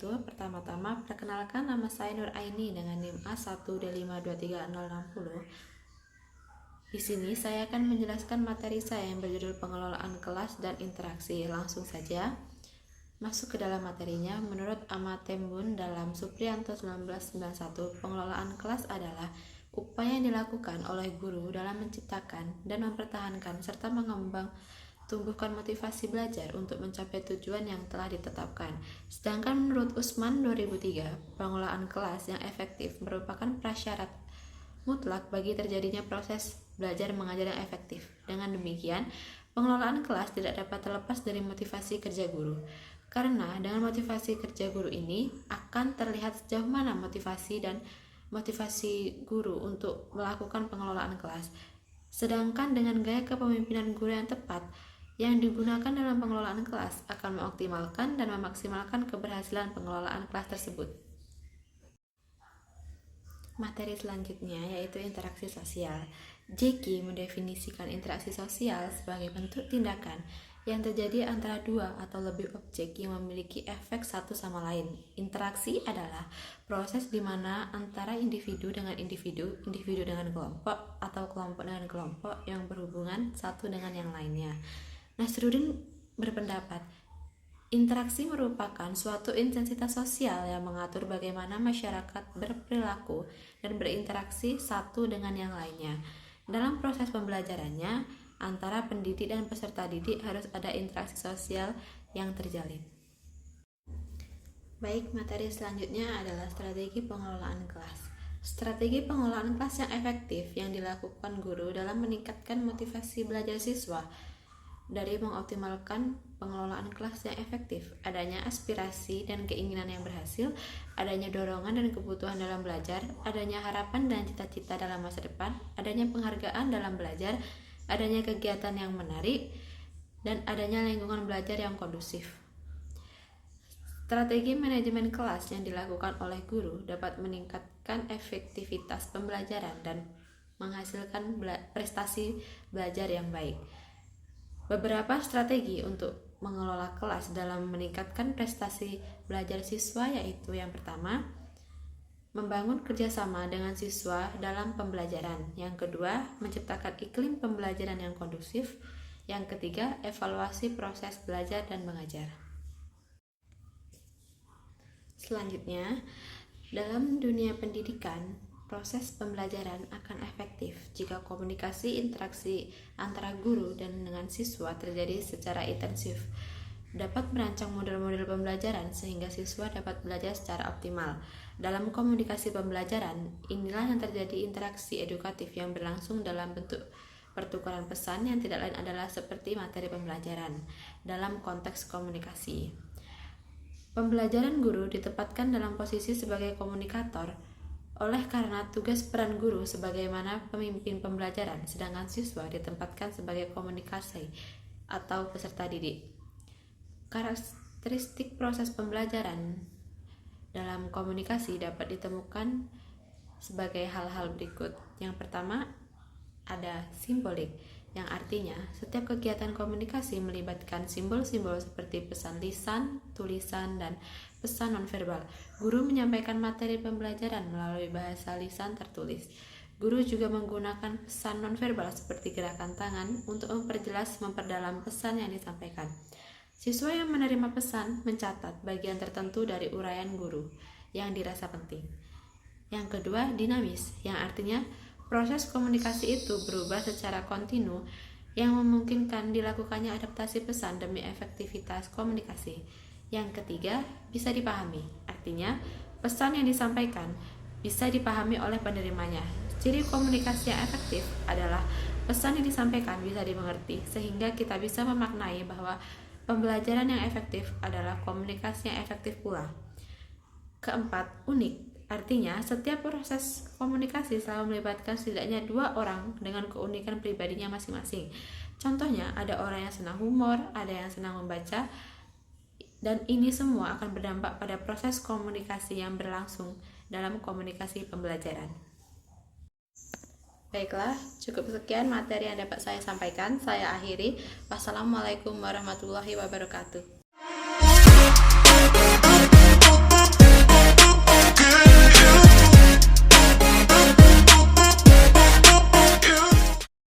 wabarakatuh. Pertama-tama, perkenalkan nama saya Nur Aini dengan NIM A1D5236060. Di sini saya akan menjelaskan materi saya yang berjudul pengelolaan kelas dan interaksi. Langsung saja masuk ke dalam materinya. Menurut Amatembun dalam Supriyanto 1991, pengelolaan kelas adalah upaya yang dilakukan oleh guru dalam menciptakan dan mempertahankan serta tumbuhkan motivasi belajar untuk mencapai tujuan yang telah ditetapkan. Sedangkan menurut Usman 2003, pengelolaan kelas yang efektif merupakan prasyarat mutlak bagi terjadinya proses belajar mengajar yang efektif. Dengan demikian, pengelolaan kelas tidak dapat terlepas dari motivasi kerja guru. Karena dengan motivasi kerja guru ini akan terlihat sejauh mana motivasi guru untuk melakukan pengelolaan kelas. Sedangkan dengan gaya kepemimpinan guru yang tepat yang digunakan dalam pengelolaan kelas akan mengoptimalkan dan memaksimalkan keberhasilan pengelolaan kelas tersebut. Materi selanjutnya yaitu interaksi sosial. Jeki mendefinisikan interaksi sosial sebagai bentuk tindakan yang terjadi antara dua atau lebih objek yang memiliki efek satu sama lain. Interaksi adalah proses di mana antara individu dengan individu, individu dengan kelompok, atau kelompok dengan kelompok yang berhubungan satu dengan yang lainnya. Nasruddin berpendapat, interaksi merupakan suatu intensitas sosial yang mengatur bagaimana masyarakat berperilaku dan berinteraksi satu dengan yang lainnya. Dalam proses pembelajarannya, antara pendidik dan peserta didik harus ada interaksi sosial yang terjalin. Baik, materi selanjutnya adalah strategi pengelolaan kelas. Strategi pengelolaan kelas yang efektif yang dilakukan guru dalam meningkatkan motivasi belajar siswa dari mengoptimalkan pengelolaan kelas yang efektif, adanya aspirasi dan keinginan yang berhasil, adanya dorongan dan kebutuhan dalam belajar, adanya harapan dan cita-cita dalam masa depan, adanya penghargaan dalam belajar, adanya kegiatan yang menarik, dan adanya lingkungan belajar yang kondusif. Strategi manajemen kelas yang dilakukan oleh guru dapat meningkatkan efektivitas pembelajaran dan menghasilkan prestasi belajar yang baik. Beberapa strategi untuk mengelola kelas dalam meningkatkan prestasi belajar siswa yaitu yang pertama, membangun kerjasama dengan siswa dalam pembelajaran. Yang kedua, menciptakan iklim pembelajaran yang kondusif. Yang ketiga, evaluasi proses belajar dan mengajar. Selanjutnya, dalam dunia pendidikan, proses pembelajaran akan efektif jika komunikasi interaksi antara guru dan dengan siswa terjadi secara intensif, dapat merancang model-model pembelajaran sehingga siswa dapat belajar secara optimal. Dalam komunikasi pembelajaran, inilah yang terjadi interaksi edukatif yang berlangsung dalam bentuk pertukaran pesan yang tidak lain adalah seperti materi pembelajaran. Dalam konteks komunikasi, pembelajaran guru ditempatkan dalam posisi sebagai komunikator oleh karena tugas peran guru sebagaimana pemimpin pembelajaran, sedangkan siswa ditempatkan sebagai komunikasi atau peserta didik. Karakteristik proses pembelajaran dalam komunikasi dapat ditemukan sebagai hal-hal berikut. Yang pertama, ada simbolik, yang artinya setiap kegiatan komunikasi melibatkan simbol-simbol seperti pesan lisan, tulisan, dan pesan nonverbal. Guru menyampaikan materi pembelajaran melalui bahasa lisan tertulis. Guru juga menggunakan pesan nonverbal seperti gerakan tangan untuk memperdalam pesan yang disampaikan. Siswa yang menerima pesan mencatat bagian tertentu dari uraian guru yang dirasa penting. Yang kedua, dinamis, yang artinya proses komunikasi itu berubah secara kontinu yang memungkinkan dilakukannya adaptasi pesan demi efektivitas komunikasi. Yang ketiga, bisa dipahami, artinya pesan yang disampaikan bisa dipahami oleh penerimanya. Ciri komunikasi yang efektif adalah pesan yang disampaikan bisa dimengerti, sehingga kita bisa memaknai bahwa pembelajaran yang efektif adalah komunikasi yang efektif pula. Keempat, unik. Artinya, setiap proses komunikasi selalu melibatkan setidaknya dua orang dengan keunikan pribadinya masing-masing. Contohnya, ada orang yang senang humor, ada yang senang membaca, dan ini semua akan berdampak pada proses komunikasi yang berlangsung dalam komunikasi pembelajaran. Baiklah, cukup sekian materi yang dapat saya sampaikan. Saya akhiri. Wassalamualaikum warahmatullahi wabarakatuh.